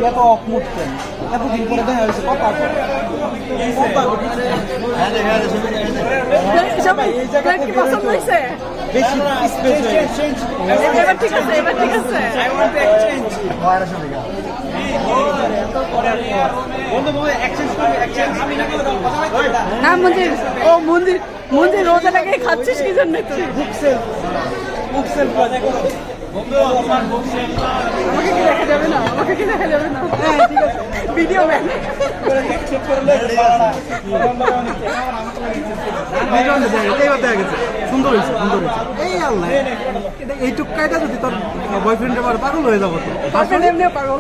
এত অপমুট কেন? এতদিন পরে দেখা যাচ্ছে কথা বেশি স্পেস এবার ঠিক আছে, এবার ঠিক আছে। না মন্দির, ও মন্দির মন্দির রোজা লাগিয়ে খাচ্ছিস কি জন্য তুই? আমাকে কি দেখা যাবে না? আমাকে কি দেখা যাবে না? হ্যাঁ ঠিক আছে, ভিডিও ব্যান। সুন্দর হয়েছে, সুন্দর হয়েছে। এই আল্লাহ, এই টুকাইটা যদি তোর বয়ফ্রেন্ড আবার পাগল হয়ে যাবো তো। বয়ফ্রেন্ড এমনিও পাগল।